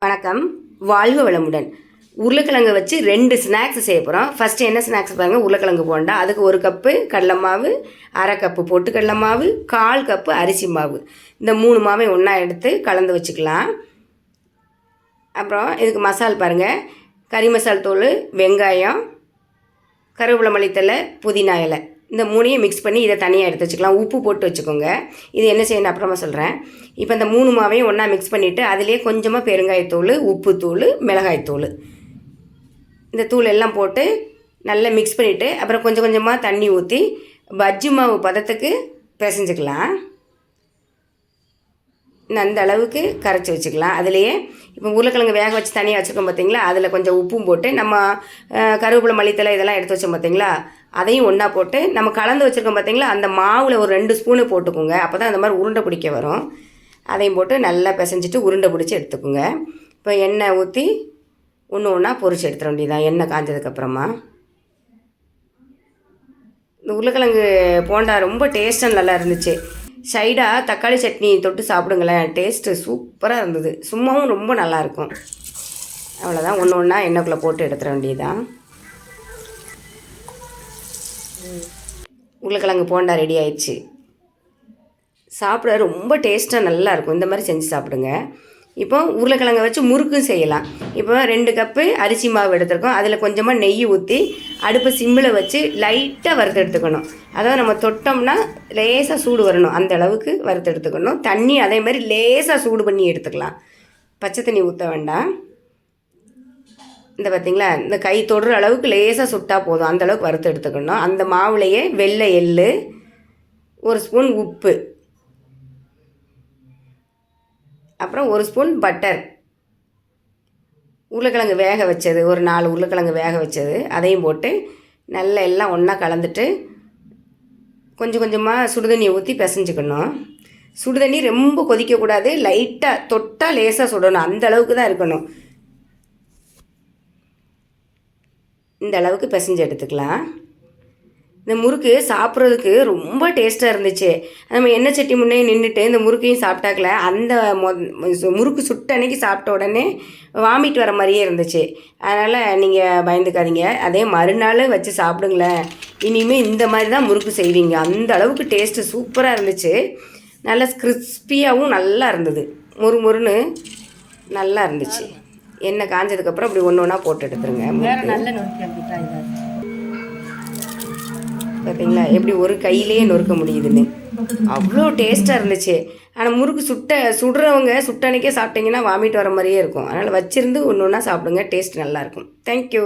வணக்கம். வாழ்க வளமுடன். உருளைக்கிழங்கு வச்சு 2 ஸ்நாக்ஸ் செய்ய போகிறோம். ஃபஸ்ட்டு என்ன ஸ்நாக்ஸ் பாருங்கள். உருளைக்கிழங்கு போண்டா, அதுக்கு 1 கப்பு கடலை மாவு, 1/2 கப்பு பொட்டுக்கடலை மாவு, 1/4 கப்பு அரிசி மாவு, இந்த 3 மாவையும் ஒன்றா எடுத்து கலந்து வச்சுக்கலாம். அப்புறம் இதுக்கு மசால் பாருங்கள். கறி மசால் தூள், வெங்காயம், கருவேப்பிலை, மல்லித்தழை, புதினா இலை, இந்த 3ஐயும் மிக்ஸ் பண்ணி இதை தனியாக எடுத்து வச்சுக்கலாம். உப்பு போட்டு வச்சுக்கோங்க. இது என்ன செய்யணும் அப்புறமா சொல்கிறேன். இப்போ இந்த 3 மாவையும் ஒன்றா மிக்ஸ் பண்ணிவிட்டு அதிலே கொஞ்சமாக பெருங்காயத்தூள், உப்புத்தூள், மிளகாய்த்தூள், இந்த தூள் எல்லாம் போட்டு நல்லா மிக்ஸ் பண்ணிவிட்டு அப்புறம் கொஞ்சம் கொஞ்சமாக தண்ணி ஊற்றி பஜ்ஜி மாவு பதத்துக்கு பிசைஞ்சிக்கலாம். அந்த அளவுக்கு கரைச்சி வச்சுக்கலாம். அதுலேயே இப்போ உருளைக்கிழங்கு வேக வச்சு தனியாக வச்சுருக்கோம் பார்த்தீங்களா, அதில் கொஞ்சம் உப்பும் போட்டு நம்ம கருவேப்பிலை, மல்லித்தழை இதெல்லாம் எடுத்து வச்சோம் பார்த்தீங்களா, அதையும் ஒன்றா போட்டு நம்ம கலந்து வச்சுருக்கோம் பார்த்தீங்களா, அந்த மாவில் ஒரு 2 ஸ்பூனு போட்டுக்கோங்க. அப்போ தான் அந்த மாதிரி உருண்டை பிடிக்க வரும். அதையும் போட்டு நல்லா பிசைஞ்சிட்டு உருண்டை பிடிச்சி எடுத்துக்கோங்க. இப்போ எண்ணெய் ஊற்றி ஒன்று ஒன்றா பொரிச்சு எடுத்துட வேண்டியதான். எண்ணெய் காஞ்சதுக்கப்புறமா இந்த உருளைக்கிழங்கு போண்டா ரொம்ப டேஸ்ட்டாக நல்லா இருந்துச்சு. சைடாக தக்காளி சட்னி தொட்டு சாப்பிடுங்களேன், டேஸ்ட்டு சூப்பராக இருந்தது. சும்மாவும் ரொம்ப நல்லாயிருக்கும். அவ்வளோதான், ஒன்று ஒன்றா எண்ணெய்க்குள்ளே போட்டு எடுத்துட வேண்டியதான். உருளைக்கிழங்கு போண்டா ரெடி ஆயிடுச்சு. சாப்பிட ரொம்ப டேஸ்ட்டாக நல்லாயிருக்கும். இந்த மாதிரி செஞ்சு சாப்பிடுங்க. இப்போ உருளைக்கிழங்கை வச்சு முறுக்கும் செய்யலாம். இப்போ 2 கப்பு அரிசி மாவு எடுத்துருக்கோம். அதில் கொஞ்சமாக நெய் ஊற்றி அடுப்பை சிம்மில் வச்சு லைட்டாக வறுத்து எடுத்துக்கணும். அதாவது நம்ம தொட்டோம்னா லேசாக சூடு வரணும், அந்த அளவுக்கு வறுத்து எடுத்துக்கணும். தண்ணி அதே மாதிரி லேசாக சூடு பண்ணி எடுத்துக்கலாம். பச்சை தண்ணி ஊற்ற வேண்டாம். இந்த பார்த்திங்களா, இந்த கை தொடுற அளவுக்கு லேசாக சுட்டால் போதும், அந்தளவுக்கு வறுத்து எடுத்துக்கணும். அந்த மாவுலையே வெள்ளை எள்ளு, 1 ஸ்பூன் உப்பு, அப்புறம் 1 ஸ்பூன் பட்டர், உருளைக்கிழங்கு வேக வச்சது, ஒரு 4 உருளைக்கிழங்கு வேக வச்சது, அதையும் போட்டு நல்லா எல்லாம் ஒன்றா கலந்துட்டு கொஞ்சம் கொஞ்சமாக சுடுதண்ணியை ஊற்றி பிசைஞ்சிக்கணும். சுடுதண்ணி ரொம்ப கொதிக்கக்கூடாது, லைட்டாக தொட்டால் லேசாக சுடணும், அந்த அளவுக்கு தான் இருக்கணும். இந்த அளவுக்கு பிசைஞ்சு எடுத்துக்கலாம். இந்த முறுக்கு சாப்பிட்றதுக்கு ரொம்ப டேஸ்ட்டாக இருந்துச்சு. நம்ம எண்ணெய் சட்டி முன்னே நின்றுட்டு இந்த முறுக்கையும் சாப்பிட்டாக்கல, அந்த முறுக்கு சுட்ட அன்னைக்கு சாப்பிட்ட உடனே வாமிட் வர மாதிரியே இருந்துச்சு. அதனால் நீங்கள் பயந்துக்காதீங்க, அதே மறுநாள் வச்சு சாப்பிடுங்களேன். இனிமேல் இந்த மாதிரி தான் முறுக்கு செய்வீங்க. அந்த அளவுக்கு டேஸ்ட்டு சூப்பராக இருந்துச்சு. நல்லா கிறிஸ்பியாகவும் நல்லா இருந்தது, மொறுன்னு நல்லா இருந்துச்சு. எண்ணெய் காஞ்சதுக்கப்புறம் அப்படி ஒன்று ஒன்றா போட்டு எடுத்துருங்க. பார்த்தீங்களா எப்படி ஒரு கையிலேயே நொறுக்க முடியுதுன்னு, அவ்வளோ டேஸ்ட்டாக இருந்துச்சு. ஆனால் முறுக்கு சுடுறவங்க சுட்ட அன்னைக்கே சாப்பிட்டிங்கன்னா வாமிட் வர மாதிரியே இருக்கும். அதனால் வச்சுருந்து ஒன்று ஒன்றா சாப்பிடுங்க, டேஸ்ட் நல்லாயிருக்கும். தேங்க்யூ.